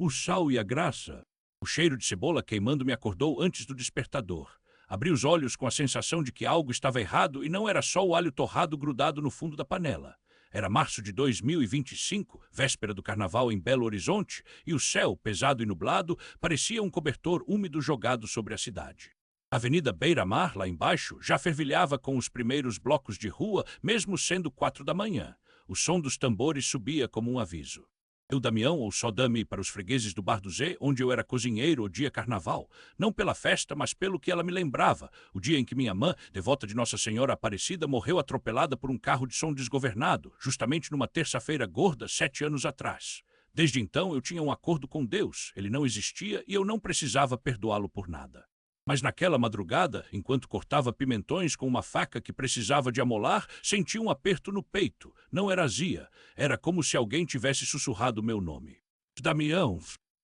O sal e a graça. O cheiro de cebola queimando me acordou antes do despertador. Abri os olhos com a sensação de que algo estava errado e não era só o alho torrado grudado no fundo da panela. Era março de 2025, véspera do carnaval em Belo Horizonte, e o céu, pesado e nublado, parecia um cobertor úmido jogado sobre a cidade. A Avenida Beira-Mar, lá embaixo, já fervilhava com os primeiros blocos de rua, mesmo sendo 4 da manhã. O som dos tambores subia como um aviso. Eu, Damião, ou só Dami para os fregueses do Bar do Zé, onde eu era cozinheiro o dia carnaval, não pela festa, mas pelo que ela me lembrava, o dia em que minha mãe, devota de Nossa Senhora Aparecida, morreu atropelada por um carro de som desgovernado, justamente numa terça-feira gorda, 7 anos atrás. Desde então eu tinha um acordo com Deus, ele não existia e eu não precisava perdoá-lo por nada. Mas naquela madrugada, enquanto cortava pimentões com uma faca que precisava de amolar, senti um aperto no peito. Não era azia. Era como se alguém tivesse sussurrado meu nome. Damião.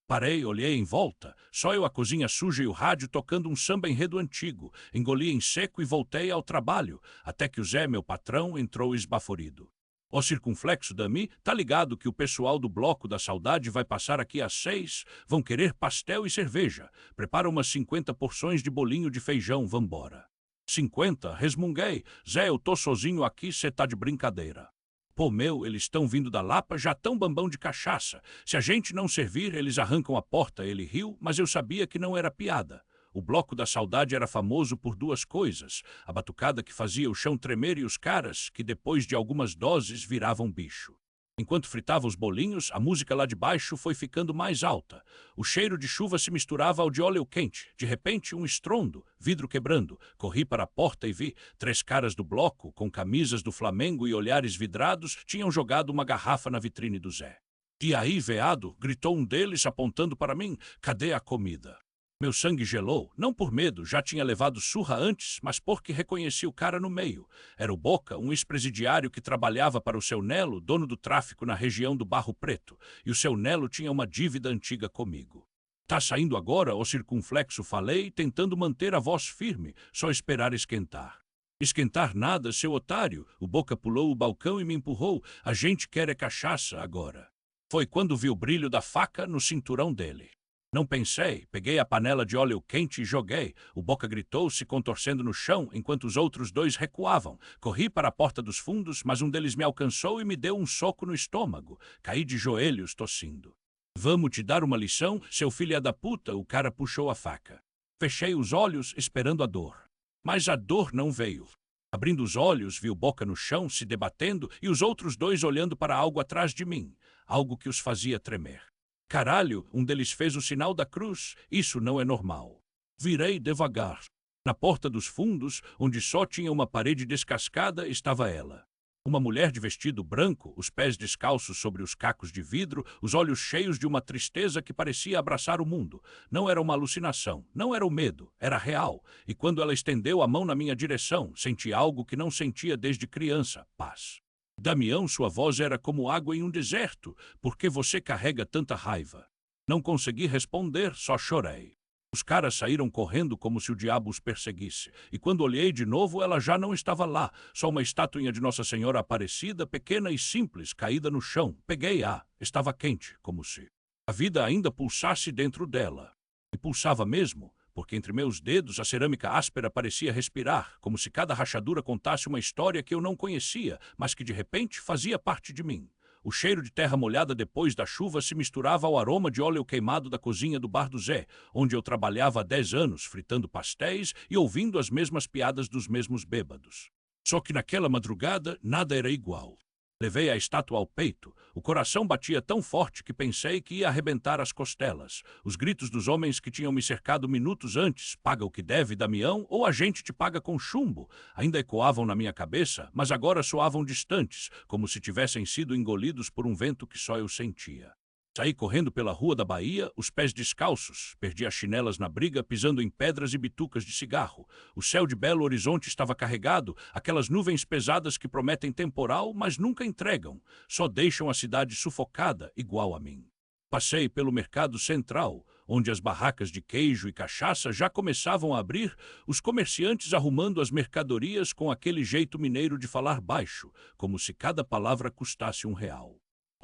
Parei, olhei em volta. Só eu, a cozinha suja e o rádio tocando um samba enredo antigo. Engoli em seco e voltei ao trabalho, até que o Zé, meu patrão, entrou esbaforido. Ó circunflexo, Dami, tá ligado que o pessoal do Bloco da Saudade vai passar aqui às 6? Vão querer pastel e cerveja. Prepara umas 50 porções de bolinho de feijão, vambora. 50? Resmunguei. Zé, eu tô sozinho aqui, cê tá de brincadeira. Pô, meu, eles estão vindo da Lapa, já tão bambão de cachaça. Se a gente não servir, eles arrancam a porta, ele riu, mas eu sabia que não era piada. O Bloco da Saudade era famoso por duas coisas: a batucada que fazia o chão tremer e os caras que, depois de algumas doses, viravam bicho. Enquanto fritava os bolinhos, a música lá de baixo foi ficando mais alta. O cheiro de chuva se misturava ao de óleo quente. De repente, um estrondo, vidro quebrando. Corri para a porta e vi 3 caras do Bloco, com camisas do Flamengo e olhares vidrados, tinham jogado uma garrafa na vitrine do Zé. E aí, veado, gritou um deles apontando para mim: cadê a comida? Meu sangue gelou, não por medo, já tinha levado surra antes, mas porque reconheci o cara no meio. Era o Boca, um ex-presidiário que trabalhava para o seu Nelo, dono do tráfico na região do Barro Preto, e o seu Nelo tinha uma dívida antiga comigo. Tá saindo agora, ó circunflexo, falei, tentando manter a voz firme, só esperar esquentar. Esquentar nada, seu otário. O Boca pulou o balcão e me empurrou. A gente quer é cachaça agora. Foi quando vi o brilho da faca no cinturão dele. Não pensei, peguei a panela de óleo quente e joguei. O Boca gritou, se contorcendo no chão, enquanto os outros 2 recuavam. Corri para a porta dos fundos, mas um deles me alcançou e me deu um soco no estômago. Caí de joelhos, tossindo. Vamos te dar uma lição, seu filho da puta, o cara puxou a faca. Fechei os olhos, esperando a dor. Mas a dor não veio. Abrindo os olhos, vi o Boca no chão, se debatendo, e os outros 2 olhando para algo atrás de mim. Algo que os fazia tremer. Caralho, um deles fez o sinal da cruz. Isso não é normal. Virei devagar. Na porta dos fundos, onde só tinha uma parede descascada, estava ela. Uma mulher de vestido branco, os pés descalços sobre os cacos de vidro, os olhos cheios de uma tristeza que parecia abraçar o mundo. Não era uma alucinação, não era o medo, era real. E quando ela estendeu a mão na minha direção, senti algo que não sentia desde criança: paz. Damião, sua voz era como água em um deserto. Por que você carrega tanta raiva? Não consegui responder, só chorei. Os caras saíram correndo como se o diabo os perseguisse. E quando olhei de novo, ela já não estava lá. Só uma estatuinha de Nossa Senhora Aparecida, pequena e simples, caída no chão. Peguei-a. Estava quente, como se a vida ainda pulsasse dentro dela. E pulsava mesmo, porque entre meus dedos a cerâmica áspera parecia respirar, como se cada rachadura contasse uma história que eu não conhecia, mas que de repente fazia parte de mim. O cheiro de terra molhada depois da chuva se misturava ao aroma de óleo queimado da cozinha do Bar do Zé, onde eu trabalhava há 10 anos, fritando pastéis e ouvindo as mesmas piadas dos mesmos bêbados. Só que naquela madrugada nada era igual. Levei a estátua ao peito. O coração batia tão forte que pensei que ia arrebentar as costelas. Os gritos dos homens que tinham me cercado minutos antes, paga o que deve, Damião, ou a gente te paga com chumbo, ainda ecoavam na minha cabeça, mas agora soavam distantes, como se tivessem sido engolidos por um vento que só eu sentia. Saí correndo pela rua da Bahia, os pés descalços. Perdi as chinelas na briga, pisando em pedras e bitucas de cigarro. O céu de Belo Horizonte estava carregado, aquelas nuvens pesadas que prometem temporal, mas nunca entregam. Só deixam a cidade sufocada, igual a mim. Passei pelo mercado central, onde as barracas de queijo e cachaça já começavam a abrir, os comerciantes arrumando as mercadorias com aquele jeito mineiro de falar baixo, como se cada palavra custasse R$1.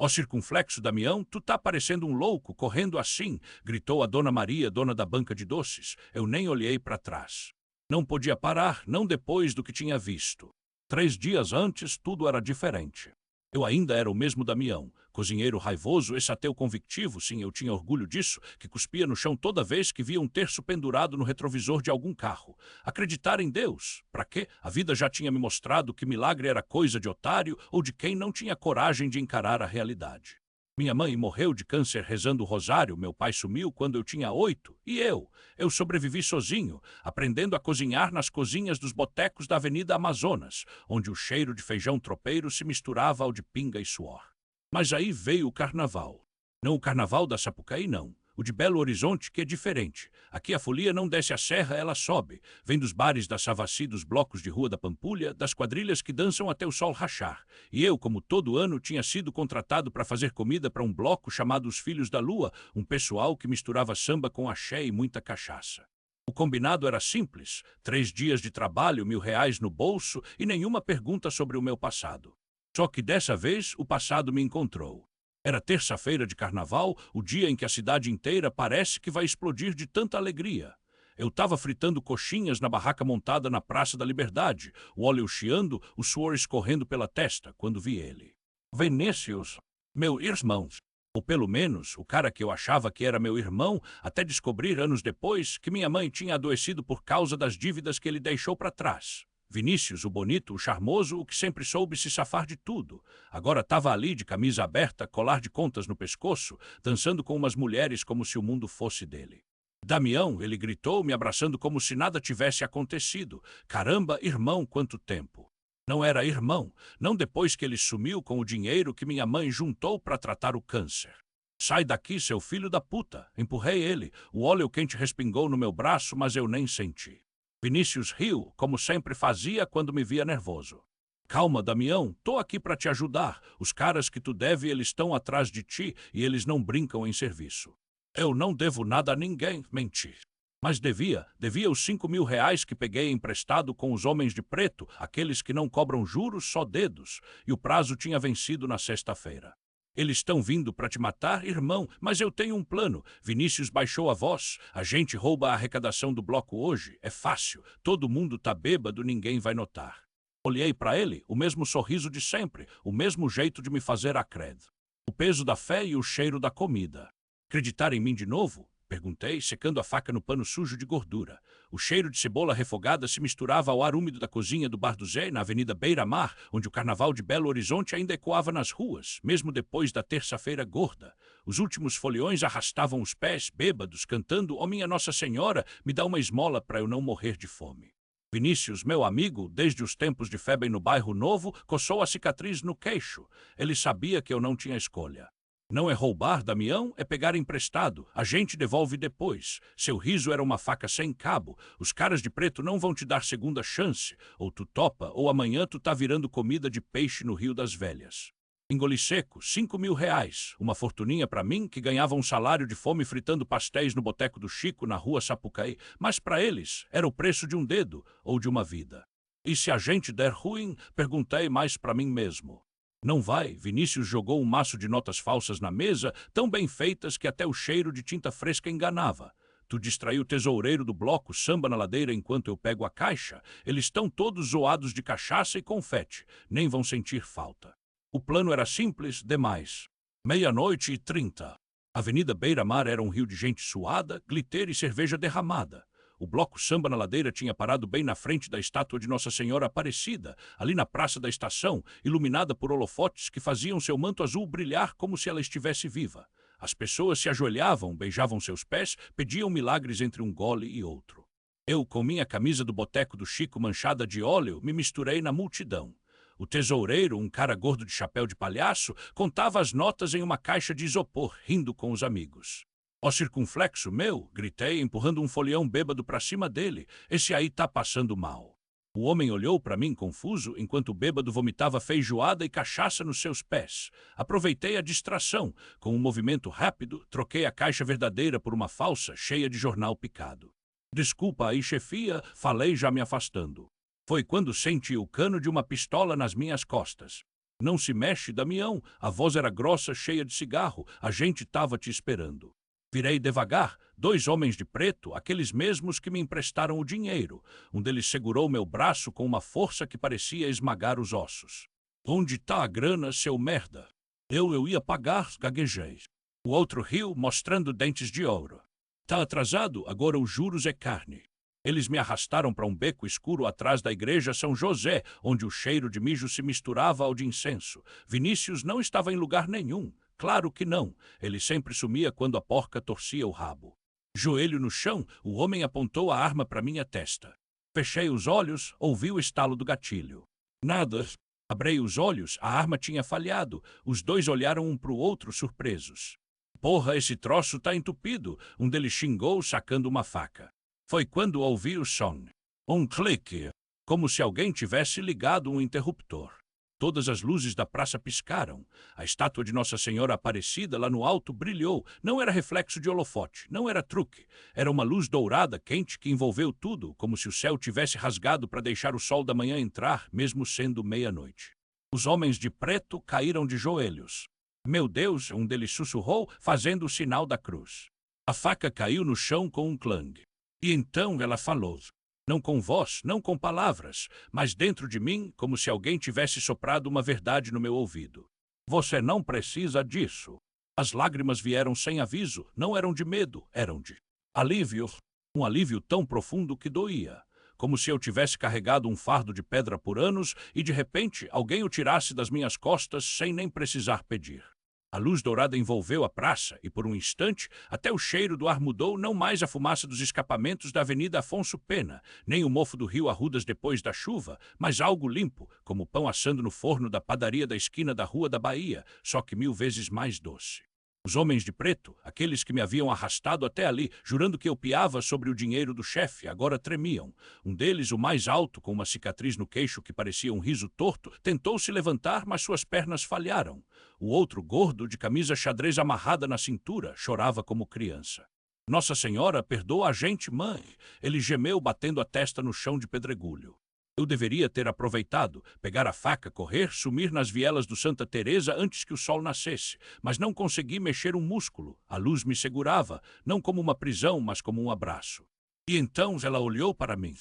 Ó circunflexo Damião, tu tá parecendo um louco, correndo assim, gritou a Dona Maria, dona da banca de doces. Eu nem olhei para trás. Não podia parar, não depois do que tinha visto. 3 dias antes, tudo era diferente. Eu ainda era o mesmo Damião, cozinheiro raivoso, esse ateu convictivo, sim, eu tinha orgulho disso, que cuspia no chão toda vez que via um terço pendurado no retrovisor de algum carro. Acreditar em Deus? Pra quê? A vida já tinha me mostrado que milagre era coisa de otário ou de quem não tinha coragem de encarar a realidade. Minha mãe morreu de câncer rezando o rosário, meu pai sumiu quando eu tinha 8, e eu sobrevivi sozinho, aprendendo a cozinhar nas cozinhas dos botecos da Avenida Amazonas, onde o cheiro de feijão tropeiro se misturava ao de pinga e suor. Mas aí veio o carnaval. Não o carnaval da Sapucaí, não. O de Belo Horizonte, que é diferente. Aqui a folia não desce a serra, ela sobe. Vem dos bares da Savassi, dos blocos de Rua da Pampulha, das quadrilhas que dançam até o sol rachar. E eu, como todo ano, tinha sido contratado para fazer comida para um bloco chamado Os Filhos da Lua, um pessoal que misturava samba com axé e muita cachaça. O combinado era simples, 3 dias de trabalho, R$ 1.000 no bolso e nenhuma pergunta sobre o meu passado. Só que dessa vez o passado me encontrou. Era terça-feira de carnaval, o dia em que a cidade inteira parece que vai explodir de tanta alegria. Eu estava fritando coxinhas na barraca montada na Praça da Liberdade, o óleo chiando, o suor escorrendo pela testa, quando vi ele. Vinícius, meu irmão. Ou pelo menos, o cara que eu achava que era meu irmão, até descobrir anos depois que minha mãe tinha adoecido por causa das dívidas que ele deixou para trás. Vinícius, o bonito, o charmoso, o que sempre soube se safar de tudo. Agora estava ali de camisa aberta, colar de contas no pescoço, dançando com umas mulheres como se o mundo fosse dele. Damião, ele gritou, me abraçando como se nada tivesse acontecido. Caramba, irmão, quanto tempo! Não era irmão, não depois que ele sumiu com o dinheiro que minha mãe juntou para tratar o câncer. Sai daqui, seu filho da puta! Empurrei ele. O óleo quente respingou no meu braço, mas eu nem senti. Vinícius riu, como sempre fazia quando me via nervoso. Calma, Damião, tô aqui para te ajudar. Os caras que tu deve, eles estão atrás de ti e eles não brincam em serviço. Eu não devo nada a ninguém, menti. Mas devia os R$ 5.000 que peguei emprestado com os homens de preto, aqueles que não cobram juros, só dedos, e o prazo tinha vencido na sexta-feira. Eles estão vindo para te matar, irmão, mas eu tenho um plano. Vinícius baixou a voz. A gente rouba a arrecadação do bloco hoje. É fácil. Todo mundo tá bêbado, ninguém vai notar. Olhei para ele, o mesmo sorriso de sempre, o mesmo jeito de me fazer acred. O peso da fé e o cheiro da comida. Acreditar em mim de novo? Perguntei, secando a faca no pano sujo de gordura. O cheiro de cebola refogada se misturava ao ar úmido da cozinha do Bar do Zé, na Avenida Beira-Mar, onde o carnaval de Belo Horizonte ainda ecoava nas ruas, mesmo depois da terça-feira gorda. Os últimos foliões arrastavam os pés, bêbados, cantando "Ó minha Nossa Senhora, me dá uma esmola para eu não morrer de fome". Vinícius, meu amigo, desde os tempos de febre no Bairro Novo, coçou a cicatriz no queixo. Ele sabia que eu não tinha escolha. Não é roubar, Damião, é pegar emprestado. A gente devolve depois. Seu riso era uma faca sem cabo. Os caras de preto não vão te dar segunda chance. Ou tu topa, ou amanhã tu tá virando comida de peixe no Rio das Velhas. Engoli seco, R$ 5.000. Uma fortuninha para mim, que ganhava um salário de fome fritando pastéis no boteco do Chico, na rua Sapucaí. Mas para eles, era o preço de um dedo, ou de uma vida. E se a gente der ruim, perguntei mais para mim mesmo. Não vai, Vinícius jogou um maço de notas falsas na mesa, tão bem feitas que até o cheiro de tinta fresca enganava. Tu distraiu o tesoureiro do bloco, samba na ladeira enquanto eu pego a caixa. Eles estão todos zoados de cachaça e confete, nem vão sentir falta. O plano era simples demais. 00:30. A Avenida Beira-Mar era um rio de gente suada, glitter e cerveja derramada. O bloco samba na ladeira tinha parado bem na frente da estátua de Nossa Senhora Aparecida, ali na praça da estação, iluminada por holofotes que faziam seu manto azul brilhar como se ela estivesse viva. As pessoas se ajoelhavam, beijavam seus pés, pediam milagres entre um gole e outro. Eu, com minha camisa do boteco do Chico manchada de óleo, me misturei na multidão. O tesoureiro, um cara gordo de chapéu de palhaço, contava as notas em uma caixa de isopor, rindo com os amigos. Ó circunflexo meu, gritei, empurrando um folião bêbado para cima dele. Esse aí tá passando mal. O homem olhou para mim confuso, enquanto o bêbado vomitava feijoada e cachaça nos seus pés. Aproveitei a distração. Com um movimento rápido, troquei a caixa verdadeira por uma falsa, cheia de jornal picado. Desculpa aí, chefia, falei já me afastando. Foi quando senti o cano de uma pistola nas minhas costas. Não se mexe, Damião. A voz era grossa, cheia de cigarro. A gente tava te esperando. Virei devagar. 2 homens de preto, aqueles mesmos que me emprestaram o dinheiro. Um deles segurou meu braço com uma força que parecia esmagar os ossos. Onde tá a grana, seu merda? Eu ia pagar, gaguejei. O outro riu, mostrando dentes de ouro. Tá atrasado, agora os juros é carne. Eles me arrastaram para um beco escuro atrás da igreja São José, onde o cheiro de mijo se misturava ao de incenso. Vinícius não estava em lugar nenhum. Claro que não. Ele sempre sumia quando a porca torcia o rabo. Joelho no chão, o homem apontou a arma para minha testa. Fechei os olhos, ouvi o estalo do gatilho. Nada. Abri os olhos, a arma tinha falhado. Os 2 olharam um para o outro surpresos. Porra, esse troço tá entupido, um deles xingou sacando uma faca. Foi quando ouvi o som. Um clique, como se alguém tivesse ligado um interruptor. Todas as luzes da praça piscaram. A estátua de Nossa Senhora Aparecida lá no alto brilhou. Não era reflexo de holofote, não era truque. Era uma luz dourada, quente, que envolveu tudo, como se o céu tivesse rasgado para deixar o sol da manhã entrar, mesmo sendo meia-noite. Os homens de preto caíram de joelhos. Meu Deus, um deles sussurrou, fazendo o sinal da cruz. A faca caiu no chão com um clang. E então ela falou. Não com voz, não com palavras, mas dentro de mim, como se alguém tivesse soprado uma verdade no meu ouvido. Você não precisa disso. As lágrimas vieram sem aviso, não eram de medo, eram de alívio. Um alívio tão profundo que doía. Como se eu tivesse carregado um fardo de pedra por anos e, de repente, alguém o tirasse das minhas costas sem nem precisar pedir. A luz dourada envolveu a praça e, por um instante, até o cheiro do ar mudou, não mais a fumaça dos escapamentos da Avenida Afonso Pena, nem o mofo do rio Arrudas depois da chuva, mas algo limpo, como o pão assando no forno da padaria da esquina da Rua da Bahia, só que 1000 vezes mais doce. Os homens de preto, aqueles que me haviam arrastado até ali, jurando que eu piava sobre o dinheiro do chefe, agora tremiam. Um deles, o mais alto, com uma cicatriz no queixo que parecia um riso torto, tentou se levantar, mas suas pernas falharam. O outro, gordo, de camisa xadrez amarrada na cintura, chorava como criança. Nossa Senhora, perdoa a gente, mãe. Ele gemeu, batendo a testa no chão de pedregulho. Eu deveria ter aproveitado, pegar a faca, correr, sumir nas vielas do Santa Teresa antes que o sol nascesse, mas não consegui mexer um músculo. A luz me segurava, não como uma prisão, mas como um abraço. E então ela olhou para mim.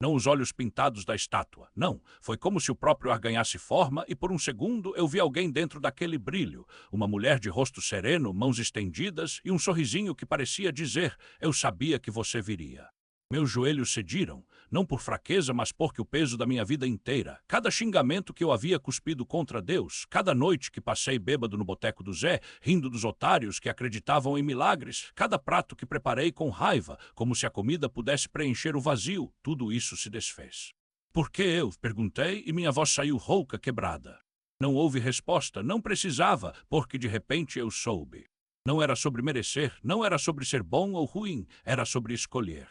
Não os olhos pintados da estátua, não. Foi como se o próprio ar ganhasse forma e por um segundo eu vi alguém dentro daquele brilho. Uma mulher de rosto sereno, mãos estendidas e um sorrisinho que parecia dizer, eu sabia que você viria. Meus joelhos cediram, não por fraqueza, mas porque o peso da minha vida inteira, cada xingamento que eu havia cuspido contra Deus, cada noite que passei bêbado no boteco do Zé, rindo dos otários que acreditavam em milagres, cada prato que preparei com raiva, como se a comida pudesse preencher o vazio, tudo isso se desfez. Por que eu? Perguntei e minha voz saiu rouca, quebrada. Não houve resposta, não precisava, porque de repente eu soube. Não era sobre merecer, não era sobre ser bom ou ruim, era sobre escolher.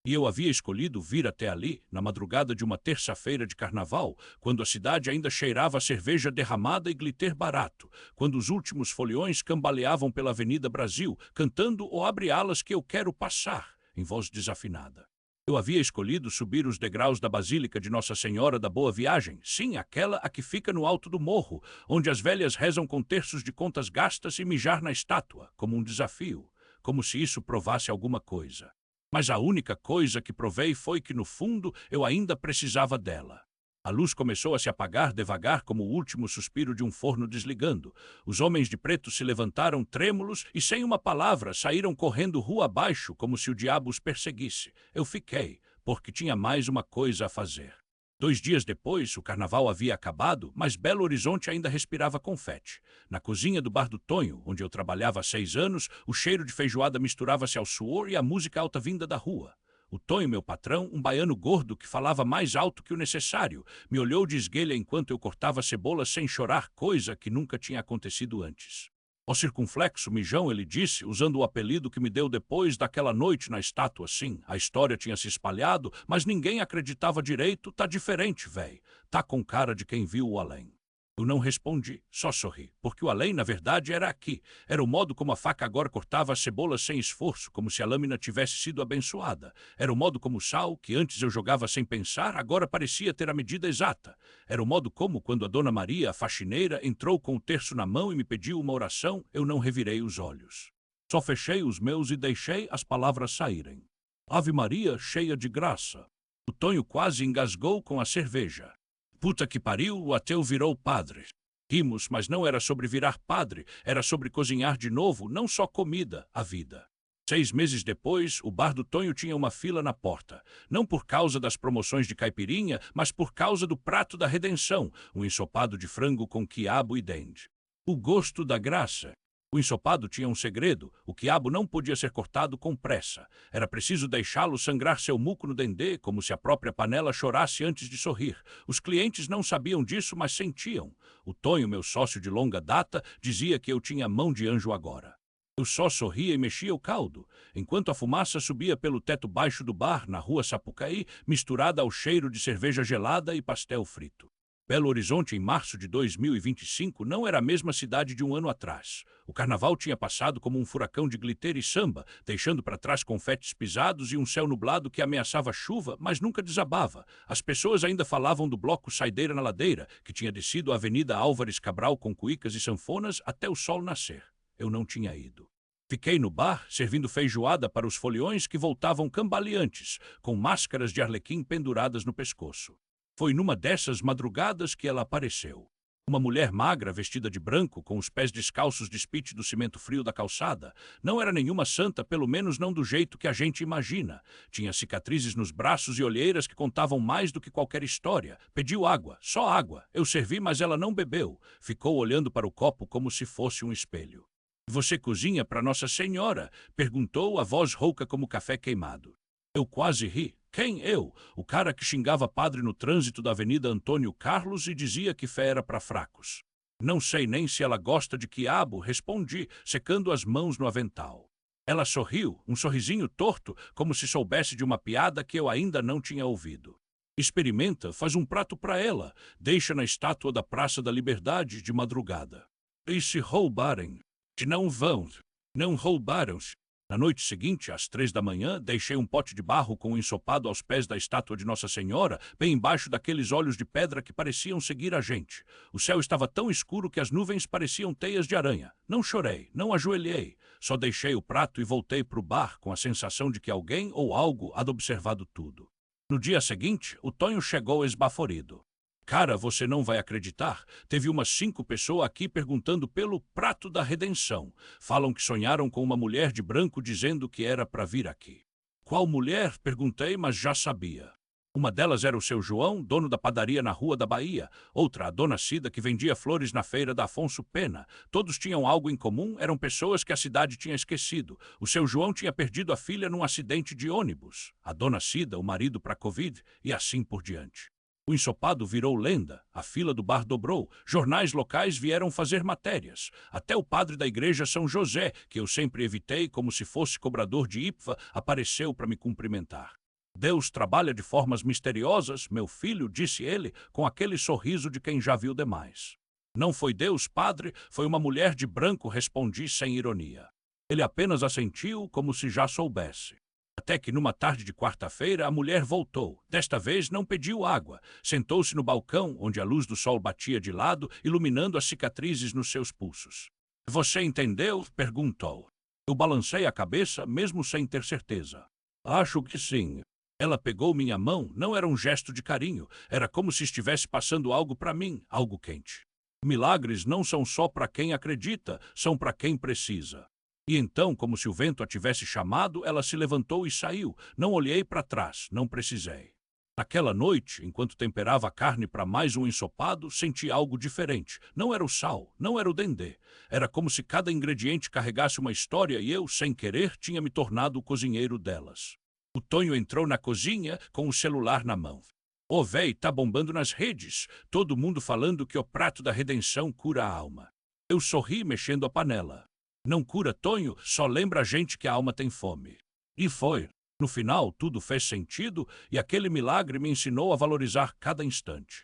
E eu havia escolhido vir até ali, na madrugada de uma terça-feira de carnaval, quando a cidade ainda cheirava a cerveja derramada e glitter barato, quando os últimos foliões cambaleavam pela Avenida Brasil, cantando o abre alas que eu quero passar, em voz desafinada. Eu havia escolhido subir os degraus da Basílica de Nossa Senhora da Boa Viagem, sim, aquela a que fica no alto do morro, onde as velhas rezam com terços de contas gastas e mijar na estátua, como um desafio, como se isso provasse alguma coisa. Mas a única coisa que provei foi que, no fundo, eu ainda precisava dela. A luz começou a se apagar devagar como o último suspiro de um forno desligando. Os homens de preto se levantaram trêmulos e, sem uma palavra, saíram correndo rua abaixo como se o diabo os perseguisse. Eu fiquei, porque tinha mais uma coisa a fazer. 2 dias depois, o carnaval havia acabado, mas Belo Horizonte ainda respirava confete. Na cozinha do bar do Tonho, onde eu trabalhava há 6 anos, o cheiro de feijoada misturava-se ao suor e à música alta-vinda da rua. O Tonho, meu patrão, um baiano gordo que falava mais alto que o necessário, me olhou de esguelha enquanto eu cortava cebola sem chorar, coisa que nunca tinha acontecido antes. Ó circunflexo mijão, ele disse, usando o apelido que me deu depois daquela noite na estátua, sim. A história tinha se espalhado, mas ninguém acreditava direito. Tá diferente, véi. Tá com cara de quem viu o além. Eu não respondi, só sorri, porque o além, na verdade, era aqui. Era o modo como a faca agora cortava a cebola sem esforço, como se a lâmina tivesse sido abençoada. Era o modo como o sal, que antes eu jogava sem pensar, agora parecia ter a medida exata. Era o modo como, quando a Dona Maria, a faxineira, entrou com o terço na mão e me pediu uma oração, eu não revirei os olhos. Só fechei os meus e deixei as palavras saírem. Ave Maria, cheia de graça. O Tonho quase engasgou com a cerveja. Puta que pariu, o ateu virou padre. Rimos, mas não era sobre virar padre, era sobre cozinhar de novo, não só comida, a vida. 6 meses depois, o bar do Tonho tinha uma fila na porta. Não por causa das promoções de caipirinha, mas por causa do prato da redenção, um ensopado de frango com quiabo e dende. O gosto da graça. O ensopado tinha um segredo, o quiabo não podia ser cortado com pressa. Era preciso deixá-lo sangrar seu muco no dendê, como se a própria panela chorasse antes de sorrir. Os clientes não sabiam disso, mas sentiam. O Tonho, meu sócio de longa data, dizia que eu tinha mão de anjo agora. Eu só sorria e mexia o caldo, enquanto a fumaça subia pelo teto baixo do bar, na rua Sapucaí, misturada ao cheiro de cerveja gelada e pastel frito. Belo Horizonte, em março de 2025, não era a mesma cidade de um ano atrás. O carnaval tinha passado como um furacão de glitter e samba, deixando para trás confetes pisados e um céu nublado que ameaçava chuva, mas nunca desabava. As pessoas ainda falavam do bloco Saideira na Ladeira, que tinha descido a Avenida Álvares Cabral com cuícas e sanfonas até o sol nascer. Eu não tinha ido. Fiquei no bar, servindo feijoada para os foliões que voltavam cambaleantes, com máscaras de arlequim penduradas no pescoço. Foi numa dessas madrugadas que ela apareceu. Uma mulher magra, vestida de branco, com os pés descalços despite do cimento frio da calçada. Não era nenhuma santa, pelo menos não do jeito que a gente imagina. Tinha cicatrizes nos braços e olheiras que contavam mais do que qualquer história. Pediu água, só água. Eu servi, mas ela não bebeu. Ficou olhando para o copo como se fosse um espelho. Você cozinha para Nossa Senhora? Perguntou, a voz rouca como café queimado. Eu quase ri. Quem eu? O cara que xingava padre no trânsito da Avenida Antônio Carlos e dizia que fé era para fracos. Não sei nem se ela gosta de quiabo, respondi, secando as mãos no avental. Ela sorriu, um sorrisinho torto, como se soubesse de uma piada que eu ainda não tinha ouvido. Experimenta, faz um prato para ela, deixa na estátua da Praça da Liberdade de madrugada. E se roubarem? Não vão. Não roubaram-se. Na noite seguinte, às 3 da manhã, deixei um pote de barro com um ensopado aos pés da estátua de Nossa Senhora, bem embaixo daqueles olhos de pedra que pareciam seguir a gente. O céu estava tão escuro que as nuvens pareciam teias de aranha. Não chorei, não ajoelhei. Só deixei o prato e voltei para o bar com a sensação de que alguém ou algo had observado tudo. No dia seguinte, o Tonho chegou esbaforido. Cara, você não vai acreditar. Teve umas 5 pessoas aqui perguntando pelo prato da redenção. Falam que sonharam com uma mulher de branco dizendo que era para vir aqui. Qual mulher? Perguntei, mas já sabia. Uma delas era o seu João, dono da padaria na Rua da Bahia. Outra, a dona Cida, que vendia flores na feira da Afonso Pena. Todos tinham algo em comum, eram pessoas que a cidade tinha esquecido. O seu João tinha perdido a filha num acidente de ônibus. A dona Cida, o marido para a Covid, e assim por diante. O ensopado virou lenda, a fila do bar dobrou, jornais locais vieram fazer matérias. Até o padre da igreja São José, que eu sempre evitei como se fosse cobrador de IPVA, apareceu para me cumprimentar. Deus trabalha de formas misteriosas, meu filho, disse ele, com aquele sorriso de quem já viu demais. Não foi Deus, padre, foi uma mulher de branco, respondi sem ironia. Ele apenas assentiu como se já soubesse. Até que numa tarde de quarta-feira a mulher voltou. Desta vez não pediu água. Sentou-se no balcão, onde a luz do sol batia de lado, iluminando as cicatrizes nos seus pulsos. Você entendeu? Perguntou. Eu balancei a cabeça, mesmo sem ter certeza. Acho que sim. Ela pegou minha mão, não era um gesto de carinho, era como se estivesse passando algo para mim, algo quente. Milagres não são só para quem acredita, são para quem precisa. E então, como se o vento a tivesse chamado, ela se levantou e saiu. Não olhei para trás, não precisei. Naquela noite, enquanto temperava a carne para mais um ensopado, senti algo diferente. Não era o sal, não era o dendê. Era como se cada ingrediente carregasse uma história e eu, sem querer, tinha me tornado o cozinheiro delas. O Tonho entrou na cozinha com o celular na mão. Ô véi, tá bombando nas redes. Todo mundo falando que o prato da redenção cura a alma. Eu sorri mexendo a panela. Não cura, Tonho, só lembra a gente que a alma tem fome. E foi. No final, tudo fez sentido e aquele milagre me ensinou a valorizar cada instante.